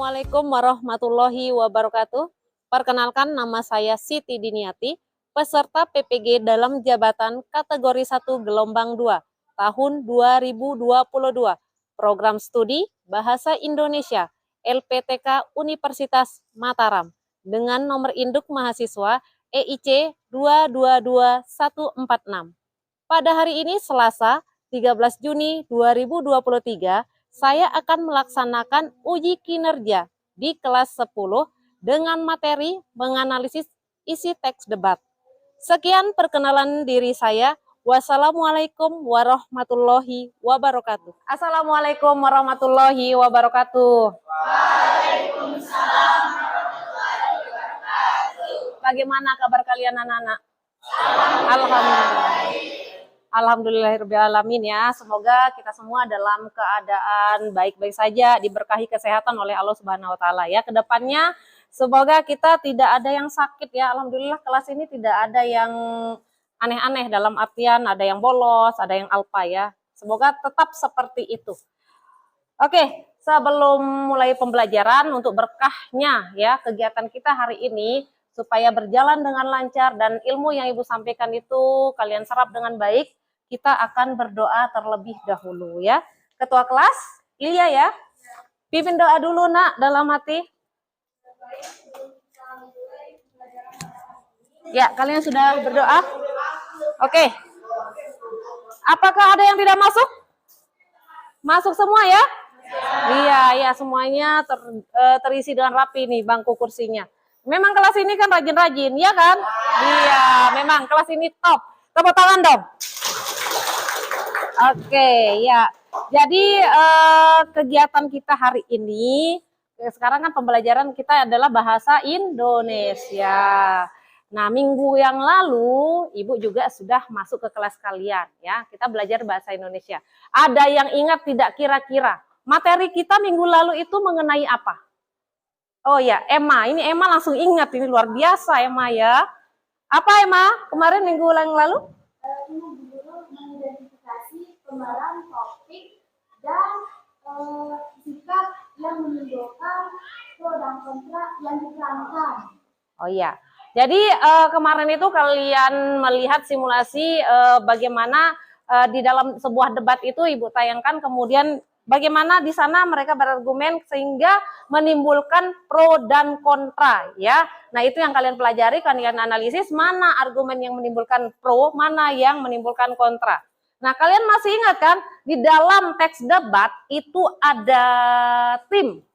Assalamualaikum warahmatullahi wabarakatuh. Perkenalkan, nama saya Siti Diniati, peserta PPG dalam jabatan kategori 1 gelombang 2 tahun 2022, program studi Bahasa Indonesia LPTK Universitas Mataram dengan nomor induk mahasiswa EIC 222146. Pada hari ini Selasa 13 Juni 2023, saya akan melaksanakan uji kinerja di kelas 10 dengan materi menganalisis isi teks debat. Sekian perkenalan diri saya. Wassalamualaikum warahmatullahi wabarakatuh. Assalamualaikum warahmatullahi wabarakatuh. Waalaikumsalam warahmatullahi wabarakatuh. Bagaimana kabar kalian anak-anak? Alhamdulillah. Alhamdulillahirrahmanirrahim ya. Semoga kita semua dalam keadaan baik-baik saja, diberkahi kesehatan oleh Allah Subhanahu wa taala ya. Kedepannya semoga kita tidak ada yang sakit ya. Alhamdulillah kelas ini tidak ada yang aneh-aneh dalam artian ada yang bolos, ada yang alpa ya. Semoga tetap seperti itu. Oke, sebelum mulai pembelajaran untuk berkahnya ya kegiatan kita hari ini supaya berjalan dengan lancar dan ilmu yang Ibu sampaikan itu kalian serap dengan baik, kita akan berdoa terlebih dahulu ya. Ketua kelas, Ilya ya. Pimpin doa dulu nak dalam hati. Ya, kalian sudah berdoa? Oke. Apakah ada yang tidak masuk? Masuk semua ya? Iya, ya semuanya terisi dengan rapi nih bangku kursinya. Memang kelas ini kan rajin-rajin, ya kan? Iya, memang kelas ini top. Tepuk tangan dong. Oke, ya. Jadi kegiatan kita hari ini, sekarang kan pembelajaran kita adalah bahasa Indonesia. Nah, minggu yang lalu Ibu juga sudah masuk ke kelas kalian ya. Kita belajar bahasa Indonesia. Ada yang ingat tidak kira-kira? Materi kita minggu lalu itu mengenai apa? Oh ya, Emma. Ini Emma langsung ingat, ini luar biasa Emma ya. Apa Emma? Kemarin minggu yang lalu? Mengidentifikasi pembahasan topik dan sikap yang menimbulkan pro dan kontra yang diterangkan. Oh iya. Jadi kemarin itu kalian melihat simulasi bagaimana di dalam sebuah debat itu Ibu tayangkan, kemudian bagaimana di sana mereka berargumen sehingga menimbulkan pro dan kontra ya. Nah, itu yang kalian pelajari, kalian analisis mana argumen yang menimbulkan pro, mana yang menimbulkan kontra. Nah, kalian masih ingat kan di dalam teks debat itu ada tim.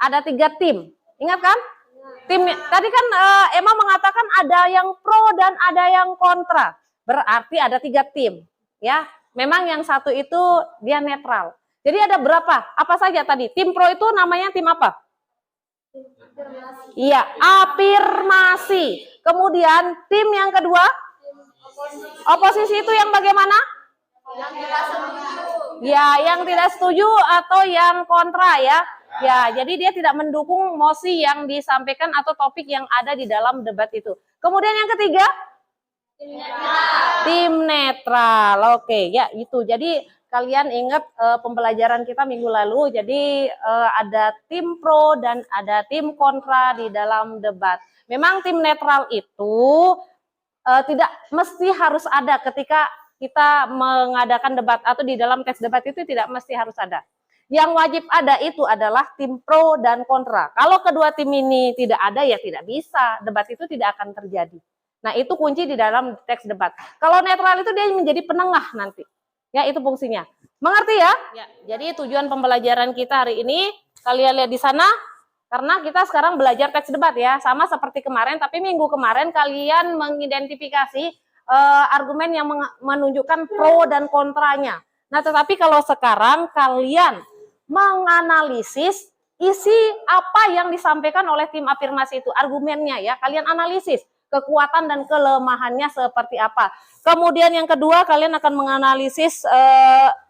Ada 3 tim. Ingat kan? Tim tadi kan Emma mengatakan ada yang pro dan ada yang kontra. Berarti ada 3 tim ya. Memang yang satu itu dia netral. Jadi ada berapa? Apa saja tadi? Tim pro itu namanya tim apa? Iya, afirmasi. Kemudian tim yang kedua? Oposisi itu yang bagaimana? Yang tidak setuju. Ya, yang tidak setuju atau yang kontra ya. Ya, jadi dia tidak mendukung mosi yang disampaikan atau topik yang ada di dalam debat itu. Kemudian yang ketiga? Tim netral. Oke, ya itu. Jadi kalian ingat pembelajaran kita minggu lalu, jadi ada tim pro dan ada tim kontra di dalam debat. Memang tim netral itu tidak mesti harus ada ketika kita mengadakan debat atau di dalam teks debat itu tidak mesti harus ada. Yang wajib ada itu adalah tim pro dan kontra. Kalau kedua tim ini tidak ada ya tidak bisa, debat itu tidak akan terjadi. Nah, itu kunci di dalam teks debat. Kalau netral itu dia menjadi penengah nanti. Ya, itu fungsinya. Mengerti ya? Ya, jadi tujuan pembelajaran kita hari ini, kalian lihat di sana, karena kita sekarang belajar teks debat ya, sama seperti kemarin, tapi minggu kemarin kalian mengidentifikasi argumen yang menunjukkan pro dan kontranya. Nah, tetapi kalau sekarang kalian menganalisis isi apa yang disampaikan oleh tim afirmasi itu, argumennya ya, kalian analisis. Kekuatan dan kelemahannya seperti apa. Kemudian yang kedua, kalian akan menganalisis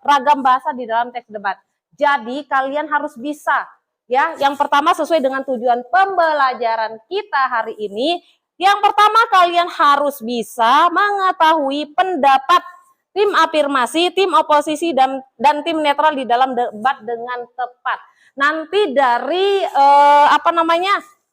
ragam bahasa di dalam teks debat. Jadi kalian harus bisa ya. Yang pertama sesuai dengan tujuan pembelajaran kita hari ini. Yang pertama kalian harus bisa mengetahui pendapat tim afirmasi, tim oposisi, dan tim netral di dalam debat dengan tepat. Nanti dari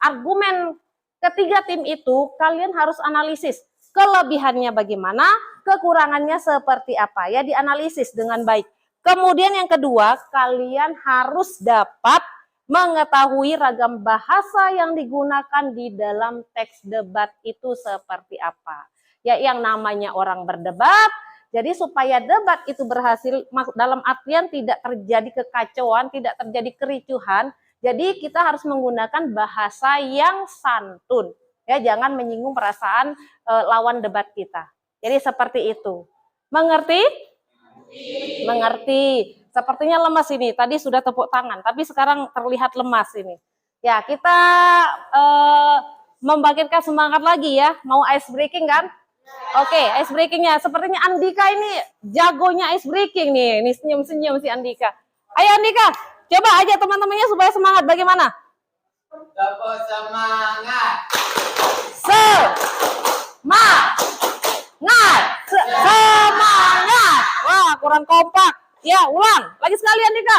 argumen ketiga tim itu kalian harus analisis kelebihannya bagaimana, kekurangannya seperti apa, ya dianalisis dengan baik. Kemudian yang kedua, kalian harus dapat mengetahui ragam bahasa yang digunakan di dalam teks debat itu seperti apa. Ya, yang namanya orang berdebat, jadi supaya debat itu berhasil dalam artian tidak terjadi kekacauan, tidak terjadi kericuhan, jadi kita harus menggunakan bahasa yang santun. Ya, jangan menyinggung perasaan lawan debat kita. Jadi seperti itu. Mengerti? Mengerti. Sepertinya lemas ini. Tadi sudah tepuk tangan, tapi sekarang terlihat lemas ini. Ya, kita membangkitkan semangat lagi ya. Mau ice breaking kan? Oke, ice breakingnya. Sepertinya Andika ini jagonya ice breaking nih. Ini senyum-senyum si Andika. Ayo Andika, coba aja teman-temannya supaya semangat. Bagaimana? Semangat. Semangat. Wah, kurang kompak. Ya, ulang. Lagi sekali Andika.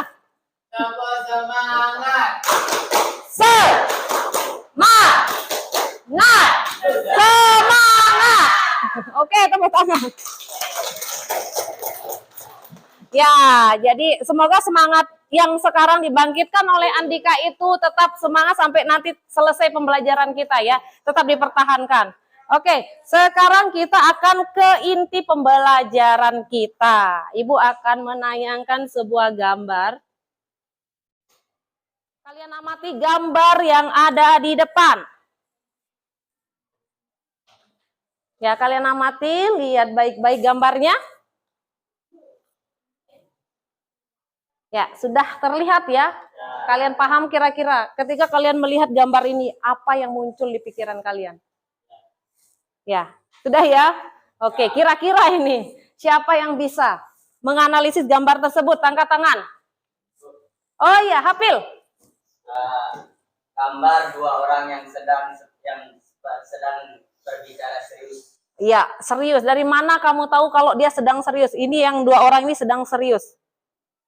Semangat. Semangat. Semangat. Oke, tepuk tangan. Ya, jadi semoga semangat yang sekarang dibangkitkan oleh Andika itu tetap semangat sampai nanti selesai pembelajaran kita ya. Tetap dipertahankan. Oke, sekarang kita akan ke inti pembelajaran kita. Ibu akan menayangkan sebuah gambar. Kalian amati gambar yang ada di depan. Ya, kalian amati, lihat baik-baik gambarnya. Ya, sudah terlihat ya. Kalian paham kira-kira ketika kalian melihat gambar ini, apa yang muncul di pikiran kalian? Ya, sudah ya? Oke, kira-kira ini siapa yang bisa menganalisis gambar tersebut? Angkat tangan. Oh iya, Hafil. Gambar dua orang yang sedang berbicara serius. Iya, serius. Dari mana kamu tahu kalau dia sedang serius? Ini yang dua orang ini sedang serius.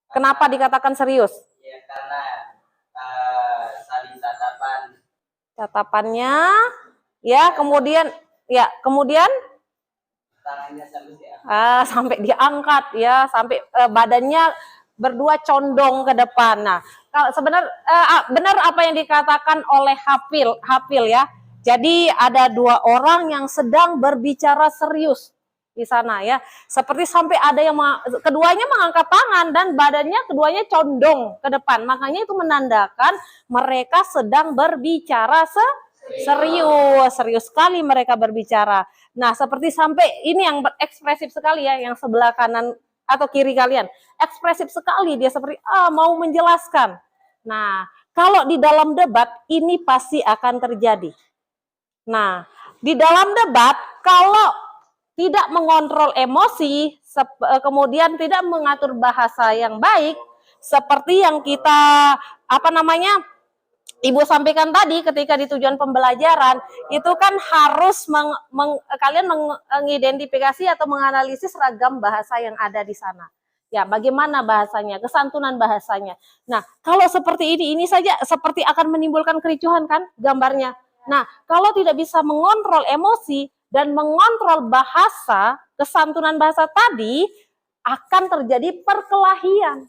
Kenapa dikatakan serius? Ya, karena saling tatapan. Tatapannya, ya, kemudian Tangannya sampai sampai diangkat ya, sampai badannya berdua condong ke depan. Nah, kalau benar apa yang dikatakan oleh Hafil ya. Jadi ada dua orang yang sedang berbicara serius di sana ya. Seperti sampai ada yang keduanya mengangkat tangan dan badannya keduanya condong ke depan. Makanya itu menandakan mereka sedang berbicara serius sekali mereka berbicara. Nah, seperti sampai ini yang berekspresif sekali ya, yang sebelah kanan atau kiri kalian. Ekspresif sekali dia seperti mau menjelaskan. Nah, kalau di dalam debat ini pasti akan terjadi. Nah, di dalam debat kalau tidak mengontrol emosi, kemudian tidak mengatur bahasa yang baik, seperti yang kita Ibu sampaikan tadi ketika di tujuan pembelajaran, itu kan harus kalian mengidentifikasi atau menganalisis ragam bahasa yang ada di sana. Ya, bagaimana bahasanya, kesantunan bahasanya. Nah, kalau seperti ini saja seperti akan menimbulkan kericuhan kan gambarnya. Nah, kalau tidak bisa mengontrol emosi dan mengontrol bahasa, kesantunan bahasa tadi, akan terjadi perkelahian.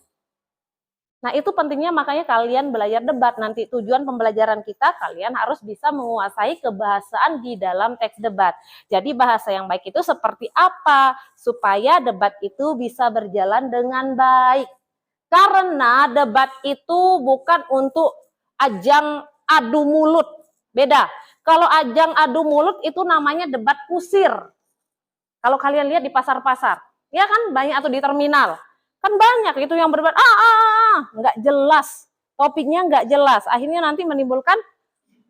Nah, itu pentingnya makanya kalian belajar debat. Nanti tujuan pembelajaran kita, kalian harus bisa menguasai kebahasaan di dalam teks debat. Jadi bahasa yang baik itu seperti apa? Supaya debat itu bisa berjalan dengan baik. Karena debat itu bukan untuk ajang adu mulut. Beda. Kalau ajang adu mulut itu namanya debat kusir. Kalau kalian lihat di pasar-pasar, ya kan banyak, atau di terminal. Kan banyak itu yang berdebat, nggak jelas, topiknya nggak jelas, akhirnya nanti menimbulkan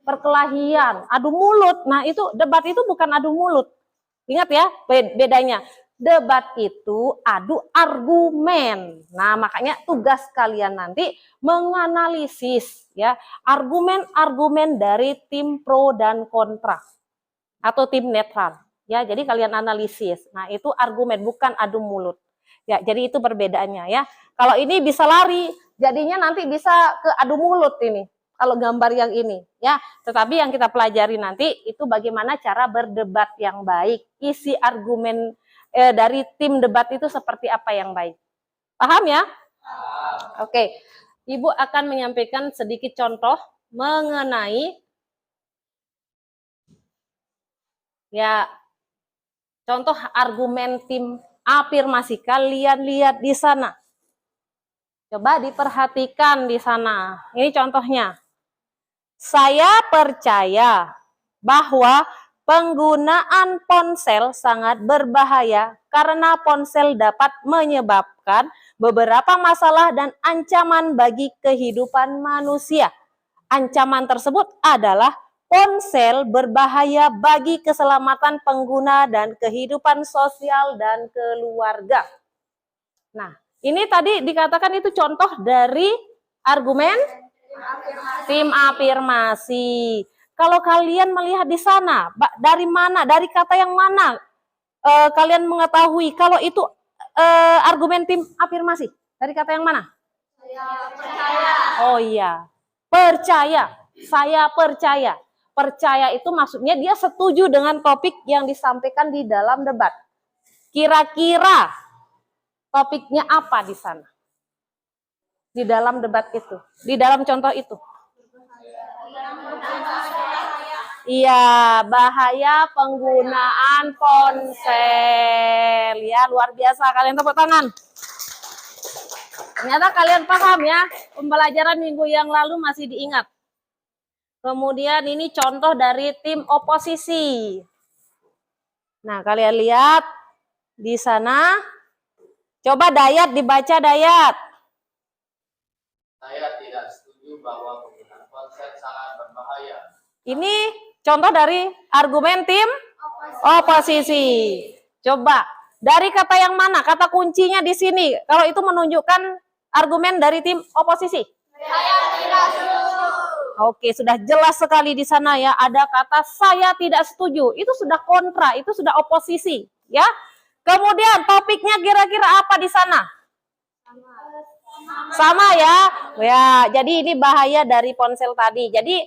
perkelahian, adu mulut. Nah, itu debat itu bukan adu mulut. Ingat ya bedanya. Debat itu adu argumen. Nah, makanya tugas kalian nanti menganalisis ya argumen-argumen dari tim pro dan kontra atau tim netral. Ya, jadi kalian analisis. Nah, itu argumen, bukan adu mulut. Ya, jadi itu perbedaannya ya. Kalau ini bisa lari, jadinya nanti bisa ke adu mulut ini. Kalau gambar yang ini, ya. Tetapi yang kita pelajari nanti itu bagaimana cara berdebat yang baik. Isi argumen dari tim debat itu seperti apa yang baik. Paham ya? Oke. Ibu akan menyampaikan sedikit contoh mengenai ya contoh argumen tim afirmasi. Kalian lihat di sana. Coba diperhatikan di sana. Ini contohnya. Saya percaya bahwa penggunaan ponsel sangat berbahaya karena ponsel dapat menyebabkan beberapa masalah dan ancaman bagi kehidupan manusia. Ancaman tersebut adalah ponsel berbahaya bagi keselamatan pengguna dan kehidupan sosial dan keluarga. Nah, ini tadi dikatakan itu contoh dari argumen tim afirmasi. Kalau kalian melihat di sana, dari mana, dari kata yang mana kalian mengetahui kalau itu argumen tim afirmasi? Dari kata yang mana? Percaya. Oh iya, percaya. Saya percaya. Percaya itu maksudnya dia setuju dengan topik yang disampaikan di dalam debat. Kira-kira topiknya apa di sana? Di dalam debat itu, di dalam contoh itu. Iya, bahaya penggunaan ponsel. Ya, luar biasa. Kalian tepuk tangan. Ternyata kalian paham ya, pembelajaran minggu yang lalu masih diingat. Kemudian ini contoh dari tim oposisi. Nah, kalian lihat di sana. Coba Dayat dibaca, Dayat. Saya tidak setuju bahwa penggunaan ponsel sangat berbahaya. Ini contoh dari argumen tim oposisi. Coba, dari kata yang mana? Kata kuncinya di sini. Kalau itu menunjukkan argumen dari tim oposisi. Saya tidak setuju. Oke, sudah jelas sekali di sana ya. Ada kata saya tidak setuju. Itu sudah kontra, itu sudah oposisi. Ya. Kemudian topiknya kira-kira apa di sana? Sama ya. Ya, jadi ini bahaya dari ponsel tadi. Jadi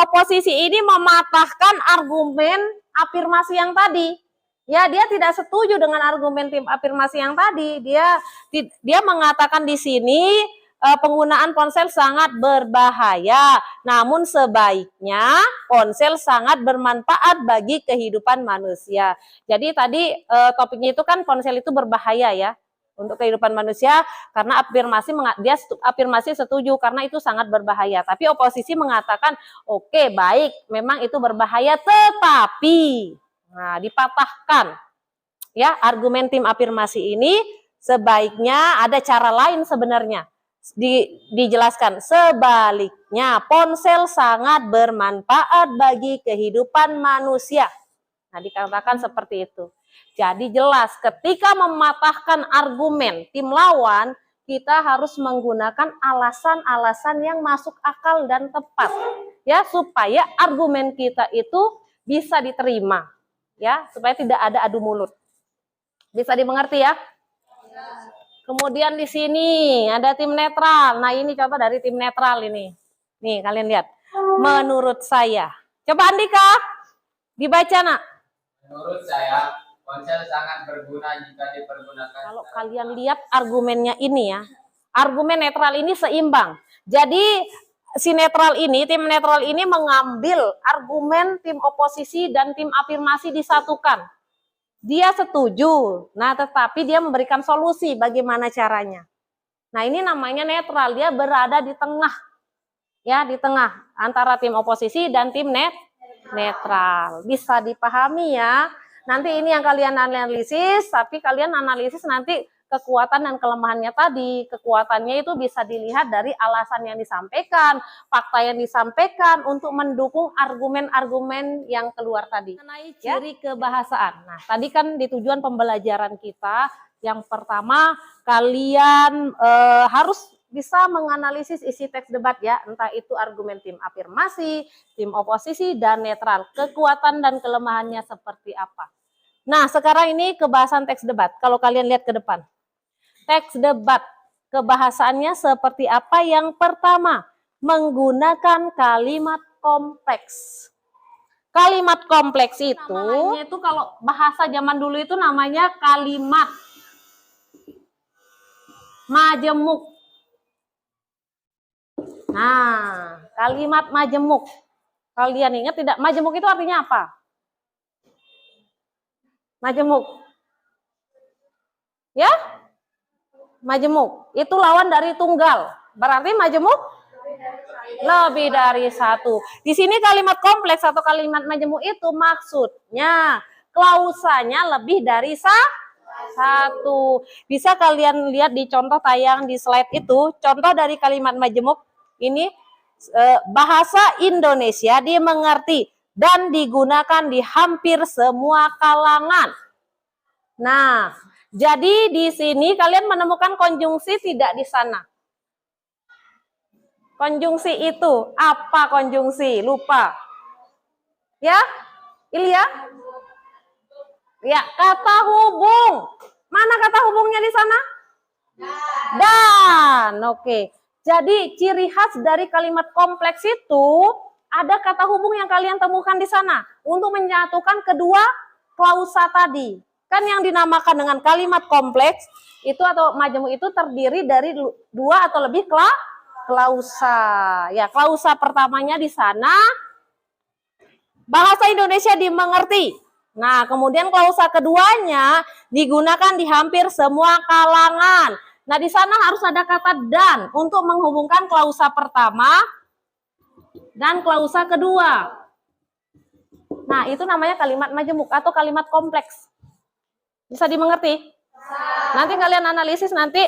oposisi ini mematahkan argumen afirmasi yang tadi. Ya, dia tidak setuju dengan argumen tim afirmasi yang tadi. Dia mengatakan di sini penggunaan ponsel sangat berbahaya. Namun sebaiknya ponsel sangat bermanfaat bagi kehidupan manusia. Jadi tadi topiknya itu kan ponsel itu berbahaya ya untuk kehidupan manusia, karena afirmasi setuju karena itu sangat berbahaya. Tapi oposisi mengatakan oke, baik, memang itu berbahaya, tetapi dipatahkan ya argumen tim afirmasi ini. Sebaiknya ada cara lain sebenarnya. Dijelaskan sebaliknya ponsel sangat bermanfaat bagi kehidupan manusia. Nah, dikatakan seperti itu. Jadi jelas ketika mematahkan argumen tim lawan, kita harus menggunakan alasan-alasan yang masuk akal dan tepat ya, supaya argumen kita itu bisa diterima ya, supaya tidak ada adu mulut. Bisa dimengerti ya? Kemudian di sini ada tim netral. Nah, ini contoh dari tim netral ini. Nih, kalian lihat. Menurut saya. Coba Andika dibaca, Nak. Menurut saya, ponsel sangat berguna jika dipergunakan. Kalau kalian lihat argumennya ini ya, argumen netral ini seimbang. Jadi si netral ini, tim netral ini mengambil argumen tim oposisi dan tim afirmasi disatukan. Dia setuju, nah tetapi dia memberikan solusi bagaimana caranya. Nah ini namanya netral, dia berada di tengah. Ya, di tengah antara tim oposisi dan tim netral. Bisa dipahami ya. Nanti ini yang kalian analisis, tapi kalian analisis nanti kekuatan dan kelemahannya tadi. Kekuatannya itu bisa dilihat dari alasan yang disampaikan, fakta yang disampaikan untuk mendukung argumen-argumen yang keluar tadi. Mengenai ciri kebahasaan. Nah, tadi kan di tujuan pembelajaran kita, yang pertama kalian harus bisa menganalisis isi teks debat ya, entah itu argumen tim afirmasi, tim oposisi, dan netral. Kekuatan dan kelemahannya seperti apa. Nah, sekarang ini kebahasan teks debat. Kalau kalian lihat ke depan. Teks debat, kebahasannya seperti apa? Yang pertama, menggunakan kalimat kompleks. Kalimat kompleks itu, namanya itu kalau bahasa zaman dulu itu namanya kalimat majemuk. Nah, kalimat majemuk. Kalian ingat tidak? Majemuk itu artinya apa? Majemuk. Ya? Majemuk. Itu lawan dari tunggal. Berarti majemuk lebih dari satu. Di sini kalimat kompleks atau kalimat majemuk itu maksudnya klausanya lebih dari satu. Bisa kalian lihat di contoh tayang di slide itu, contoh dari kalimat majemuk ini, bahasa Indonesia dimengerti dan digunakan di hampir semua kalangan. Nah, jadi di sini kalian menemukan konjungsi tidak di sana? Konjungsi itu apa konjungsi? Lupa. Ya? Ilya? Ya, kata hubung. Mana kata hubungnya di sana? Dan. Oke. Jadi ciri khas dari kalimat kompleks itu ada kata hubung yang kalian temukan di sana untuk menyatukan kedua klausa tadi. Kan yang dinamakan dengan kalimat kompleks itu atau majemuk itu terdiri dari dua atau lebih klausa. Ya, klausa pertamanya di sana bahasa Indonesia dimengerti. Nah, kemudian klausa keduanya digunakan di hampir semua kalangan. Nah, di sana harus ada kata dan untuk menghubungkan klausa pertama dan klausa kedua. Nah, itu namanya kalimat majemuk atau kalimat kompleks. Bisa dimengerti? Nanti kalian analisis nanti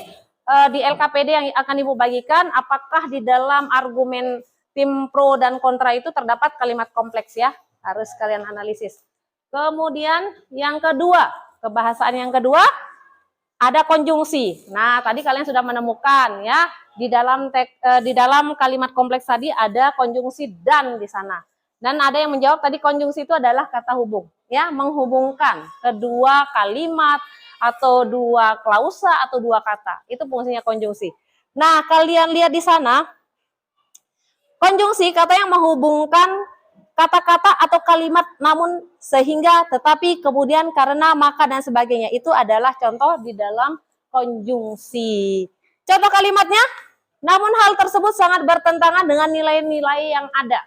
di LKPD yang akan Ibu bagikan, apakah di dalam argumen tim pro dan kontra itu terdapat kalimat kompleks ya. Harus kalian analisis. Kemudian yang kedua, kebahasaan yang kedua, ada konjungsi. Nah, tadi kalian sudah menemukan ya di dalam kalimat kompleks tadi ada konjungsi dan di sana. Dan ada yang menjawab tadi konjungsi itu adalah kata hubung, ya, menghubungkan kedua kalimat atau dua klausa atau dua kata. Itu fungsinya konjungsi. Nah, kalian lihat di sana konjungsi kata yang menghubungkan kata-kata atau kalimat namun sehingga tetapi kemudian karena maka dan sebagainya itu adalah contoh di dalam konjungsi. Contoh kalimatnya, namun hal tersebut sangat bertentangan dengan nilai-nilai yang ada.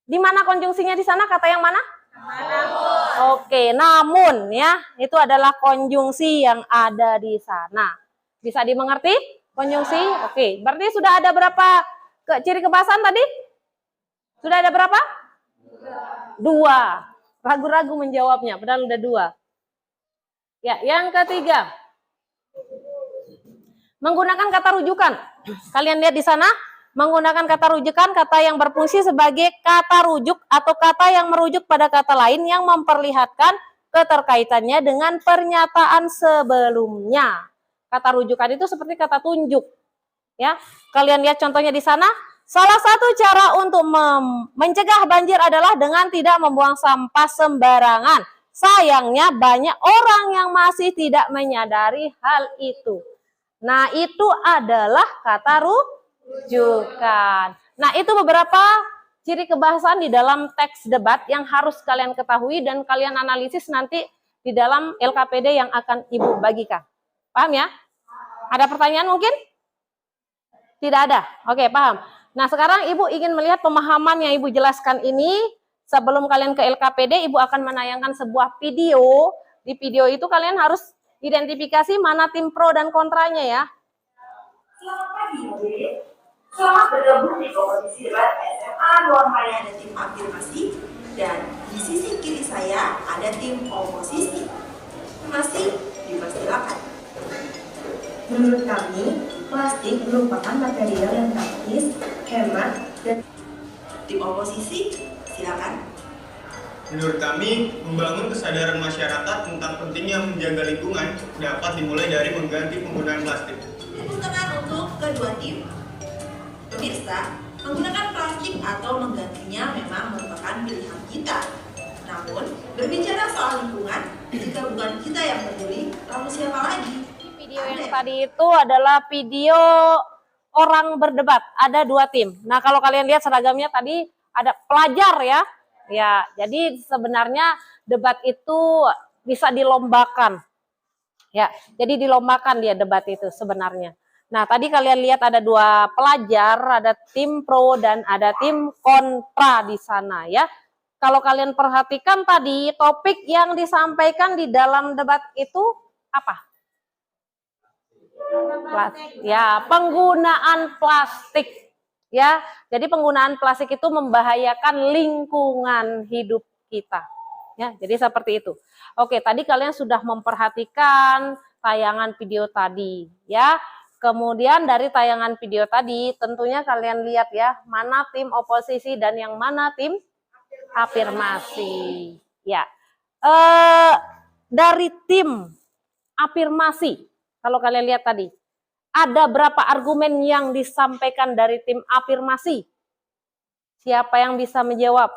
Di mana konjungsinya di sana? Kata yang mana? Namun. Oke, namun ya, itu adalah konjungsi yang ada di sana. Bisa dimengerti? Konjungsi? Oke, berarti sudah ada berapa ciri kebahasan tadi? Sudah ada berapa? Dua. Ragu-ragu menjawabnya, padahal udah dua. Ya, yang ketiga. Menggunakan kata rujukan. Kalian lihat di sana, menggunakan kata rujukan, kata yang berfungsi sebagai kata rujuk atau kata yang merujuk pada kata lain yang memperlihatkan keterkaitannya dengan pernyataan sebelumnya. Kata rujukan itu seperti kata tunjuk. Ya, kalian lihat contohnya di sana. Salah satu cara untuk mencegah banjir adalah dengan tidak membuang sampah sembarangan. Sayangnya banyak orang yang masih tidak menyadari hal itu. Nah, itu adalah kata rujukan. Nah, itu beberapa ciri kebahasaan di dalam teks debat yang harus kalian ketahui dan kalian analisis nanti di dalam LKPD yang akan Ibu bagikan. Paham ya? Ada pertanyaan mungkin? Tidak ada? Oke, paham. Nah, sekarang Ibu ingin melihat pemahaman yang Ibu jelaskan ini. Sebelum kalian ke LKPD, Ibu akan menayangkan sebuah video. Di video itu kalian harus identifikasi mana tim pro dan kontranya ya. Selamat pagi, Adik. Selamat bergabung di kompetisi debat SMA Luarmaya dan tim afirmasi. Dan di sisi kiri saya ada tim oposisi. Masih dipersilakan. Menurut kami, plastik merupakan material yang praktis, hemat, dan tim oposisi, silakan. Menurut kami, membangun kesadaran masyarakat tentang pentingnya menjaga lingkungan dapat dimulai dari mengganti penggunaan plastik. Untuk kedua tim? Pemirsa, menggunakan plastik atau menggantinya memang merupakan pilihan kita. Namun, berbicara soal lingkungan, jika bukan kita yang peduli, lalu siapa lagi? Video yang tadi itu adalah video orang berdebat. Ada 2 tim. Nah, kalau kalian lihat seragamnya tadi ada pelajar ya. Ya, jadi sebenarnya debat itu bisa dilombakan. Ya, jadi dilombakan dia debat itu sebenarnya. Nah, tadi kalian lihat ada 2 pelajar, ada tim pro dan ada tim kontra di sana ya. Kalau kalian perhatikan tadi topik yang disampaikan di dalam debat itu apa? Ya, penggunaan plastik. Ya, jadi penggunaan plastik itu membahayakan lingkungan hidup kita. Ya, jadi seperti itu. Oke, tadi kalian sudah memperhatikan tayangan video tadi, ya. Kemudian dari tayangan video tadi, tentunya kalian lihat ya, mana tim oposisi dan yang mana tim afirmasi. Ya, dari tim afirmasi, kalau kalian lihat tadi, ada berapa argumen yang disampaikan dari tim afirmasi? Siapa yang bisa menjawab?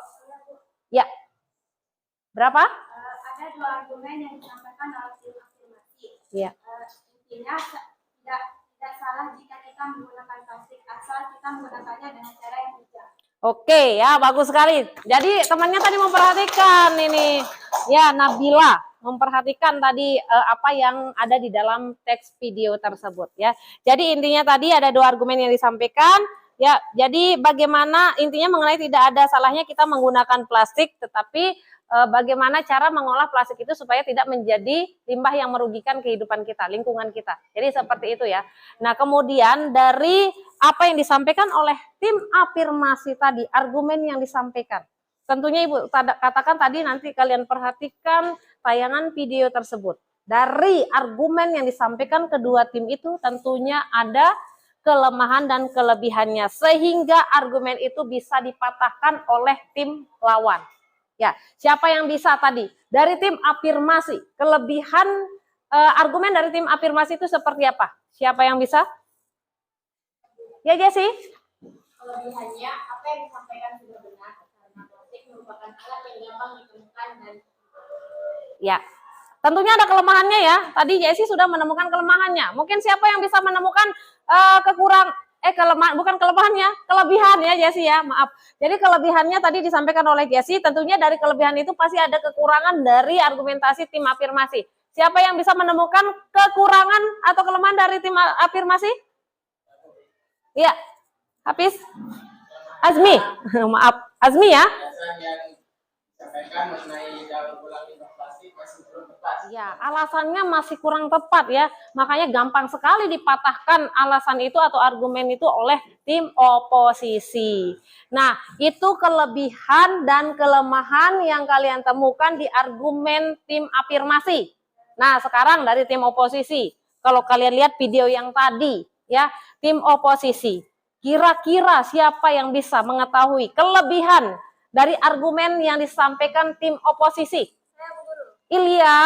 Ya, berapa? Ada 2 argumen yang disampaikan oleh tim afirmasi. Ya. Intinya tidak salah jika kita menggunakan plastik asal kita menggunakannya dengan cara yang bijak. Oke ya, bagus sekali. Jadi temannya tadi memperhatikan ini. Ya, Nabila memperhatikan tadi apa yang ada di dalam teks video tersebut ya. Jadi intinya tadi ada 2 argumen yang disampaikan. Ya, jadi bagaimana intinya mengenai tidak ada salahnya kita menggunakan plastik, tetapi bagaimana cara mengolah plastik itu supaya tidak menjadi limbah yang merugikan kehidupan kita, lingkungan kita. Jadi seperti itu ya. Nah, kemudian dari apa yang disampaikan oleh tim afirmasi tadi, argumen yang disampaikan. Tentunya Ibu katakan tadi, nanti kalian perhatikan tayangan video tersebut. Dari argumen yang disampaikan kedua tim itu tentunya ada kelemahan dan kelebihannya, sehingga argumen itu bisa dipatahkan oleh tim lawan. Ya, siapa yang bisa tadi? Dari tim afirmasi, kelebihan argumen dari tim afirmasi itu seperti apa? Siapa yang bisa? Ya, Jessy? Kelebihannya, apa yang disampaikan sudah benar, karena plastik merupakan alat yang gampang ditemukan dan Ya, tentunya ada kelemahannya ya. Tadi Jessy sudah menemukan kelemahannya. Mungkin siapa yang bisa menemukan kelemahan, bukan kelemahannya, kelebihan ya Jessy ya, maaf. Jadi kelebihannya tadi disampaikan oleh Jessy, tentunya dari kelebihan itu pasti ada kekurangan dari argumentasi tim afirmasi. Siapa yang bisa menemukan kekurangan atau kelemahan dari tim afirmasi? Iya, Hafiz? Azmi, maaf, Azmi ya. Yang disampaikan mengenai daur ulang limbah plastik masih belum tepat. Ya, alasannya masih kurang tepat ya. Makanya gampang sekali dipatahkan alasan itu atau argumen itu oleh tim oposisi. Nah, itu kelebihan dan kelemahan yang kalian temukan di argumen tim afirmasi. Nah, sekarang dari tim oposisi. Kalau kalian lihat video yang tadi, ya, tim oposisi. Kira-kira siapa yang bisa mengetahui kelebihan dari argumen yang disampaikan tim oposisi? saya Bu Guru. Ilya.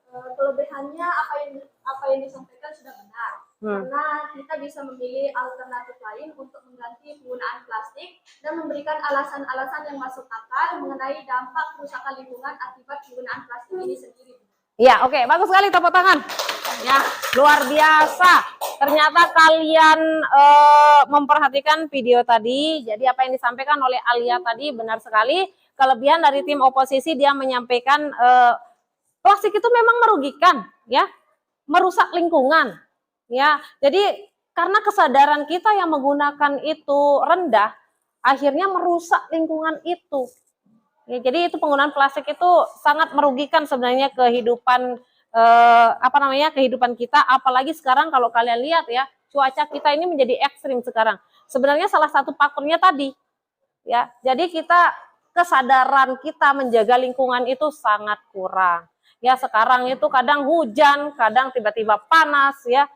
Kelebihannya apa yang disampaikan sudah benar. Karena kita bisa memilih alternatif lain untuk mengganti penggunaan plastik dan memberikan alasan-alasan yang masuk akal mengenai dampak kerusakan lingkungan akibat penggunaan plastik ini sendiri. Ya, oke, bagus sekali, tepuk tangan. Ya, luar biasa. Ternyata kalian memperhatikan video tadi. Jadi apa yang disampaikan oleh Alia tadi benar sekali. Kelebihan dari tim oposisi, dia menyampaikan plastik itu memang merugikan, ya, merusak lingkungan. Ya, jadi karena kesadaran kita yang menggunakan itu rendah, akhirnya merusak lingkungan itu. Ya, jadi itu penggunaan plastik itu sangat merugikan sebenarnya kehidupan kehidupan kita. Apalagi sekarang kalau kalian lihat ya, cuaca kita ini menjadi ekstrim sekarang. Sebenarnya salah satu faktornya tadi, ya. Jadi kesadaran kita menjaga lingkungan itu sangat kurang. Ya, sekarang itu kadang hujan, kadang tiba-tiba panas ya.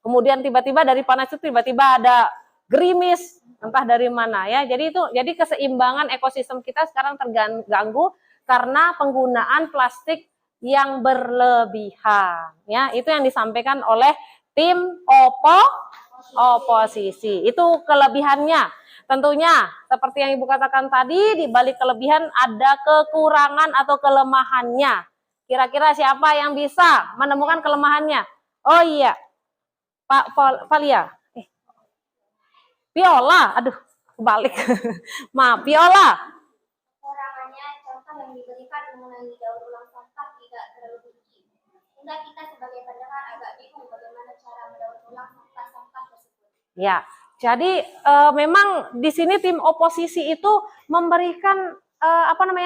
Kemudian tiba-tiba dari panas itu tiba-tiba ada gerimis, entah dari mana ya. Jadi keseimbangan ekosistem kita sekarang terganggu karena penggunaan plastik yang berlebihan ya. Itu yang disampaikan oleh tim oposisi. Itu kelebihannya. Tentunya seperti yang Ibu katakan tadi, di balik kelebihan ada kekurangan atau kelemahannya. Kira-kira siapa yang bisa menemukan kelemahannya? Oh iya, Pak Valia. Viola, aduh, kebalik. Maaf, Viola. Kekurangannya contoh yang diberikan mengenai daur ulang sampah tidak terlalu tinggi. Sehingga kita sebagai pendengar agak bingung bagaimana cara mendaur ulang sampah-sampah tersebut. Ya, jadi memang di sini tim oposisi itu memberikan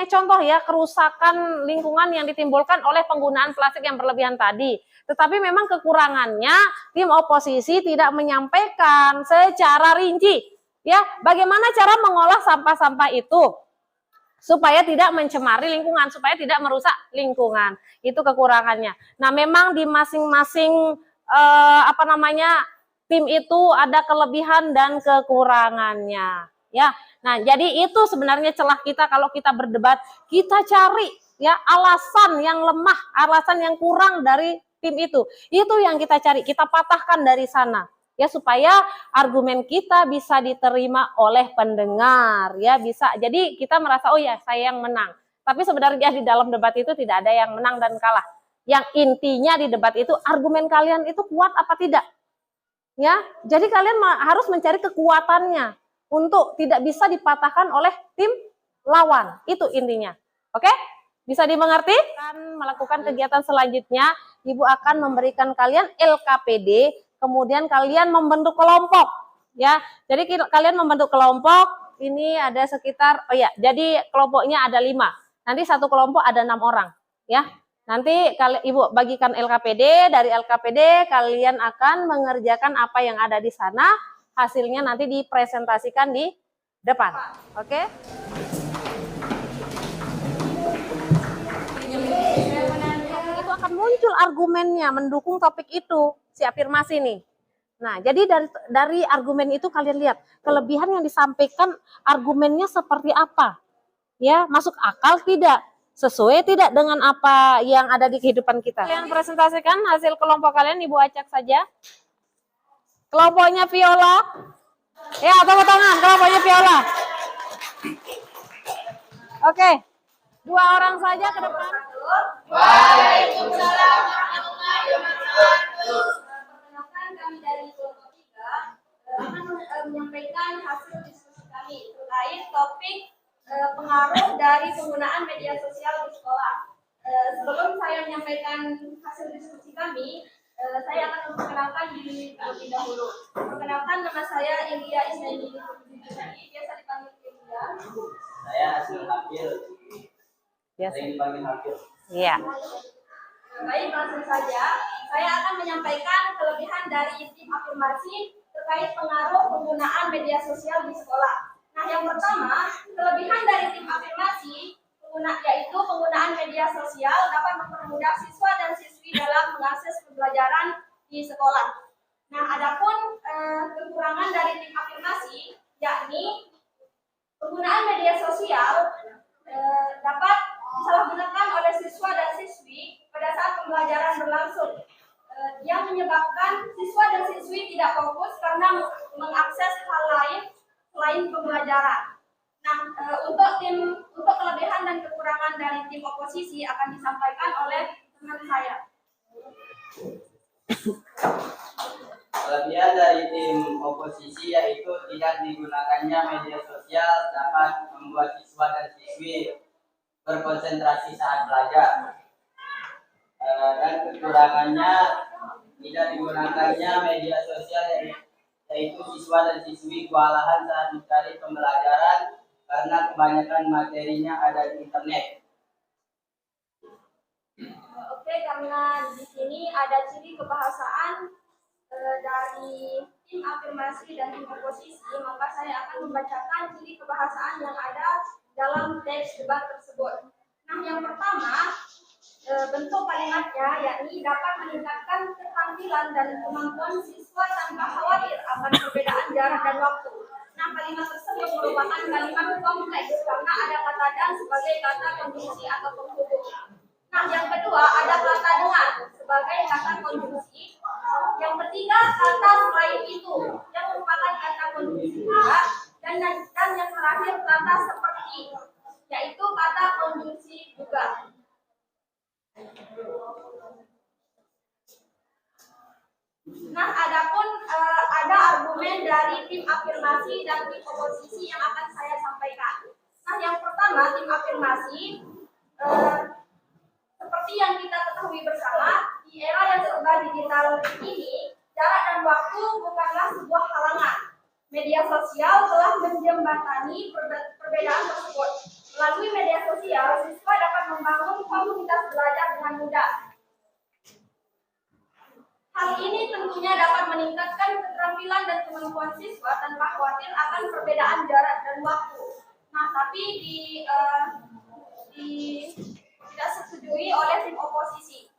contoh ya kerusakan lingkungan yang ditimbulkan oleh penggunaan plastik yang berlebihan tadi. Tetapi memang kekurangannya tim oposisi tidak menyampaikan secara rinci ya bagaimana cara mengolah sampah-sampah itu supaya tidak mencemari lingkungan, supaya tidak merusak lingkungan. Itu kekurangannya. Nah, memang di masing-masing tim itu ada kelebihan dan kekurangannya. Ya, nah jadi itu sebenarnya celah kita kalau kita berdebat, kita cari ya alasan yang lemah, alasan yang kurang dari tim itu. Itu yang kita cari, kita patahkan dari sana. Ya supaya argumen kita bisa diterima oleh pendengar, ya bisa. Jadi kita merasa oh ya saya yang menang. Tapi sebenarnya di dalam debat itu tidak ada yang menang dan kalah. Yang intinya di debat itu argumen kalian itu kuat apa tidak. Ya, jadi kalian harus mencari kekuatannya untuk tidak bisa dipatahkan oleh tim lawan. Itu intinya. Oke? Bisa dimengerti? Akan melakukan kegiatan selanjutnya, Ibu akan memberikan kalian LKPD, kemudian kalian membentuk kelompok. Ya, jadi kalian membentuk kelompok. Ini ada sekitar, jadi kelompoknya ada 5. Nanti satu kelompok ada 6 orang. Ya. Nanti Ibu bagikan LKPD, dari LKPD kalian akan mengerjakan apa yang ada di sana, hasilnya nanti dipresentasikan di depan. Oke? Itu akan muncul argumennya mendukung topik itu, si afirmasi nih. Nah, jadi dari argumen itu kalian lihat kelebihan yang disampaikan argumennya seperti apa. Ya, masuk akal tidak? Sesuai tidak dengan apa yang ada di kehidupan kita. Kalian presentasikan hasil kelompok kalian, Ibu acak saja. Kelompoknya Viola. Ya, tepuk tangan kelompoknya Viola. Oke. 2 orang saja ke depan. Waalaikumsalam warahmatullahi wabarakatuh. Perkenalkan kami dari kelompok 3 akan menyampaikan hasil diskusi kami terkait topik pengaruh dari penggunaan media sosial di sekolah. Sebelum saya menyampaikan hasil diskusi kami, saya akan memperkenalkan diri terlebih dahulu. Perkenalkan, nama saya Ilya Isnaini, biasa dipanggil Ilya. Saya Hasil Hafil. Biasa dipanggil Hafil. Iya. Baik, langsung saja. Saya akan menyampaikan kelebihan dari tim afirmasi terkait pengaruh penggunaan media sosial di sekolah. Nah, yang pertama, kelebihan dari tim afirmasi yaitu penggunaan media sosial dapat mempermudah siswa dan siswi dalam mengakses pembelajaran di sekolah. Nah, adapun kekurangan dari tim afirmasi yakni penggunaan media sosial dapat disalahgunakan oleh siswa dan siswi pada saat pembelajaran berlangsung. Yang menyebabkan siswa dan siswi tidak fokus karena mengakses hal lain selain pembelajaran. Nah, untuk kelebihan dan kekurangan dari tim oposisi akan disampaikan oleh teman saya. Kelebihan dari tim oposisi yaitu tidak digunakannya media sosial dapat membuat siswa dan siswi berkonsentrasi saat belajar. Dan kekurangannya tidak digunakannya media sosial yaitu siswa dan siswi kewalahan saat mencari pembelajaran karena kebanyakan materinya ada di internet. Oke, karena di sini ada ciri kebahasaan dari tim afirmasi dan tim oposisi, maka saya akan membacakan ciri kebahasaan yang ada dalam teks debat tersebut. Nah, yang pertama, bentuk kalimatnya yakni dapat meningkatkan keterampilan dan kemampuan siswa tanpa khawatir akan perbedaan jarak dan waktu. Nah, kalimat tersebut merupakan kalimat kompleks karena ada kata dan sebagai kata konjungsi atau penghubung. Nah, yang kedua ada kata dengan sebagai kata konjungsi. Yang ketiga kata selain itu. terakhir kata seperti, yaitu kata konjungsi juga. Nah, adapun ada argumen dari tim afirmasi dan tim oposisi yang akan saya sampaikan. Nah, yang pertama, tim afirmasi, seperti yang kita ketahui bersama, di era yang serba digital ini, jarak dan waktu bukanlah sebuah halangan. Media sosial telah menjembatani perbedaan tersebut. Melalui media sosial, siswa dapat membangun komunitas belajar dengan mudah. Hal ini tentunya dapat meningkatkan keterampilan dan kemampuan siswa tanpa khawatir akan perbedaan jarak dan waktu. Nah, tapi tidak setujui oleh tim oposisi.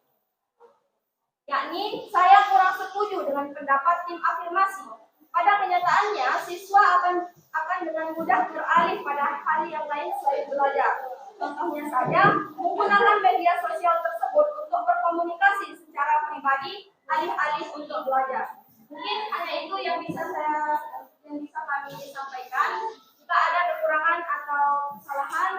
Yakni, saya kurang setuju dengan pendapat tim afirmasi. Pada kenyataannya, siswa akan dengan mudah beralih pada hal yang lain selain belajar. Contohnya saja, menggunakan media sosial tersebut untuk berkomunikasi secara pribadi, alih-alih untuk belajar. Mungkin hanya itu yang bisa kami sampaikan. Jika ada kekurangan atau kesalahan,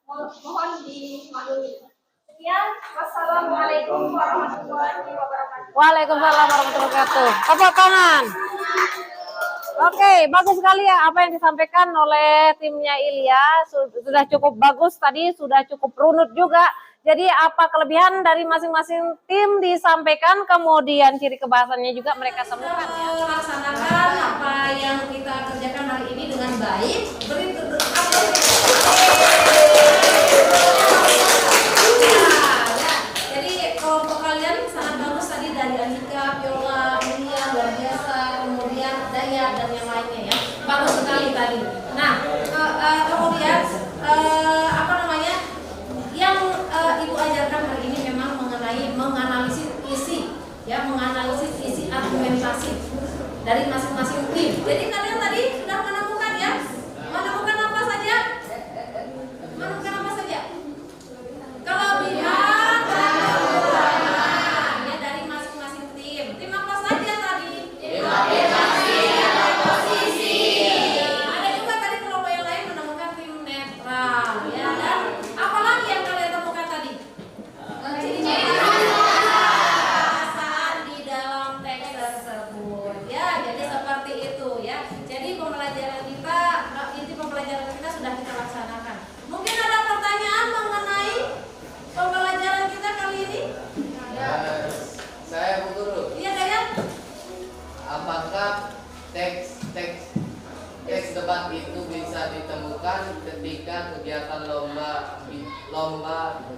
mohon dimaklumi. Sekian, wassalamualaikum warahmatullahi wabarakatuh. Waalaikumsalam warahmatullahi wabarakatuh. Tepuk tangan. Oke, bagus sekali ya apa yang disampaikan oleh timnya Ilya. Sudah cukup bagus tadi, sudah cukup runut juga. Jadi apa kelebihan dari masing-masing tim disampaikan, kemudian ciri kebahasannya juga mereka temukan ya. Laksanakan apa yang kita kerjakan hari ini dengan baik. Jadi kelompok kalian sangat bagus tadi dari Andika, Viola, Ilya, luar biasa, kemudian Dayat dan yang lainnya ya. Bagus sekali tadi. Nah, kemudian apa namanya? Yang Ibu ajarkan hari ini memang mengenai menganalisis isi, ya, menganalisis isi argumentasi dari masing-masing tim. Jadi kalian tadi sudah menemukan ya, menemukan apa saja? Menemukan apa saja? Kelebihan dan kekurangan ya dari masing-masing tim. Tim apa saja tadi? Tim afirmasi dan oposisi. Ada juga tadi kelompok yang lain menemukan tim netral ya, dan apalagi yang kalian temukan tadi? Perasaan di dalam teks tersebut ya, jadi seperti itu ya. Jadi pembelajaran kita, inti pembelajaran kita sudah kita laksanakan. Mungkin ada pertanyaan mengenai pembelajaran kita kali ini? Saya Bu Guru, Iya Dayat? apakah teks debat itu bisa ditemukan ketika kegiatan lomba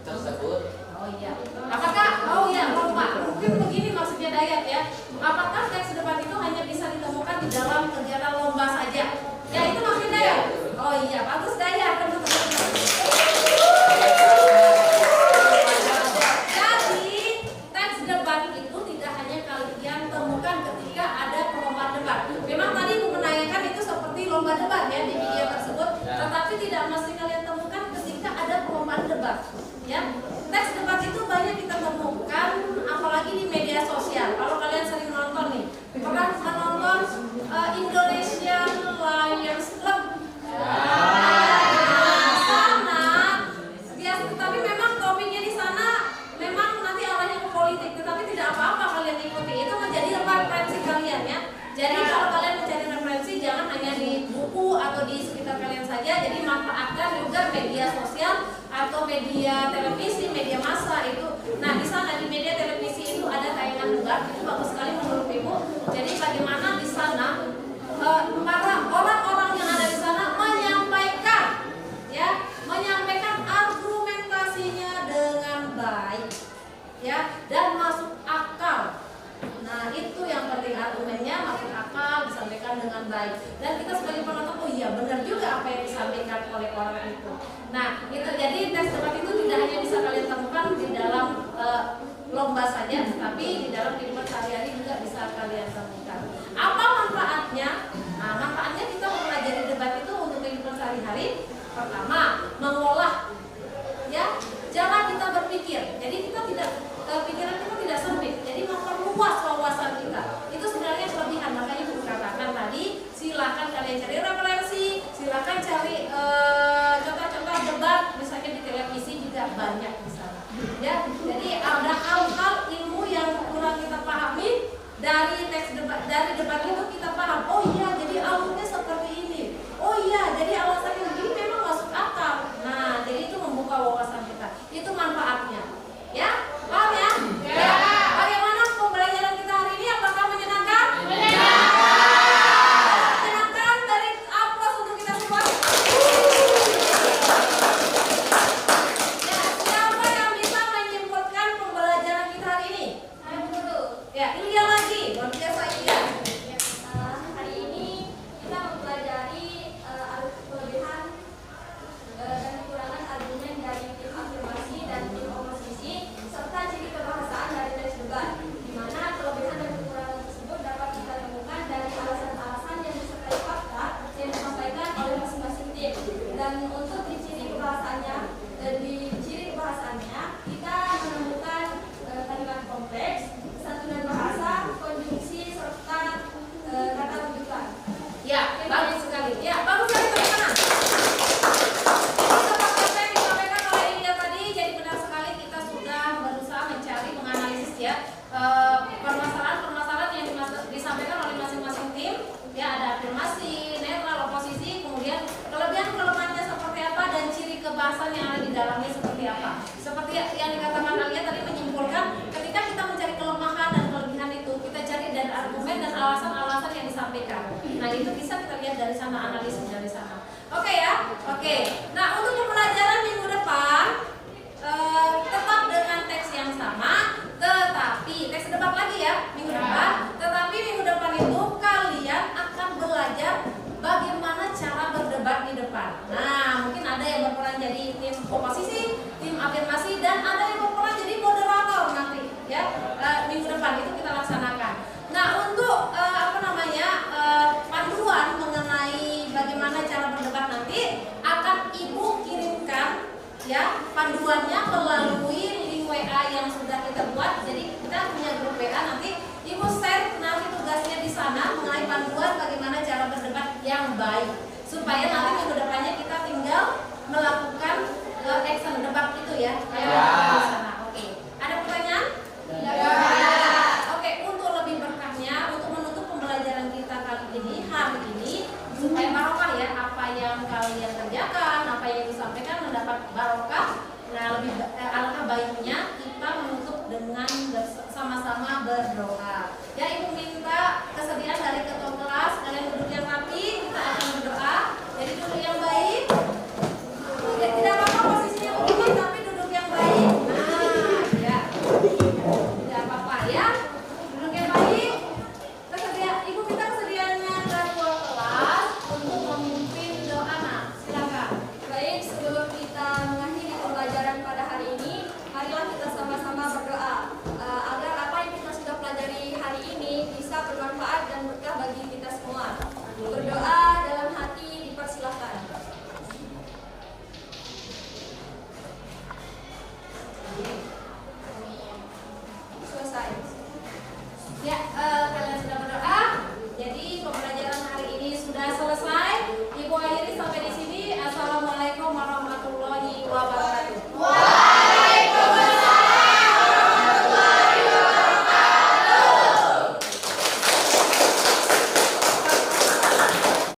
tersebut? Oh iya. Apakah? Oh iya, lomba. Mungkin begini maksudnya Dayat ya. Apakah teks debat itu hanya bisa ditemukan di dalam kegiatan lomba saja? Ya itu maksudnya Dayat. Oh iya, bagus Dayat. Jadi teks debat itu tidak hanya kalian temukan ketika ada perlombaan debat. Memang tadi Ibu menanyakan itu seperti lomba debat ya di video tersebut, tetapi tidak mesti kalian temukan ketika ada perlombaan debat. Ya, teks debat itu banyak kita temukan, apalagi di media sosial. Kalau kalian sering nonton nih, pernah menonton Indonesian Lions Club. Sana, tapi memang topiknya di sana memang nanti arahnya ke politik, tetapi tidak apa-apa kalian ikuti. Itu menjadi referensi kalian ya. Jadi kalau kalian mencari referensi, jangan hanya di buku atau di sekitar kalian saja. Jadi manfaatkan juga media sosial atau media televisi, media massa itu. Nah, di sana di media televisi itu ada tayangan debat, itu bagus sekali menurut Ibu. Jadi bagaimana di sana para orang-orang yang ada di sana menyampaikan argumentasinya dengan baik, ya, dan masuk akal. Nah, itu yang penting, argumennya masuk akal, disampaikan dengan baik. Dan kita sebagai penonton, oh iya benar juga apa yang disampaikan oleh orang itu. Nah, itu jadi teks debat itu tidak hanya bisa kalian temukan di dalam lomba saja, tapi di dalam kehidupan sehari-hari juga bisa kalian temukan. Apa manfaatnya? Nah, manfaatnya kita mempelajari debat itu untuk kehidupan sehari-hari. Pertama, mengolah ya cara kita berpikir. Jadi kita tidak pikiran kita tidak sempit. Jadi memperluas wawasan kita. Itu sebenarnya kelebihan. Makanya Ibu katakan tadi, silakan kalian cari referensi, silakan cari Nah itu bisa kita lihat dari sana, analisis dari sana. Oke ya, oke. Nah untuk pembelajaran minggu depan tetap dengan teks yang sama, tetapi teks debat lagi ya minggu depan. Tetapi minggu depan itu kalian akan belajar bagaimana cara berdebat di depan. Nah mungkin ada yang berperan jadi tim oposisi, tim afirmasi, dan ada yang berperan jadi moderator nanti ya minggu depan itu kita laksanakan. Nah untuk panduan mengenai bagaimana cara berdebat nanti akan ibu kirimkan ya panduannya melalui link WA yang sudah kita buat. Jadi kita punya grup WA, nanti ibu share nanti tugasnya di sana mengenai panduan bagaimana cara berdebat yang baik, supaya nanti minggu depannya kita tinggal melakukan action debat itu ya yang di sana. Oke. Ada pertanyaan? Ya. Oke, untuk lebih berkahnya, untuk menutup pembelajaran kita kali ini, hari ini, supaya barokah ya, apa yang kalian kerjakan, apa yang disampaikan mendapat barokah. Nah, alangkah baiknya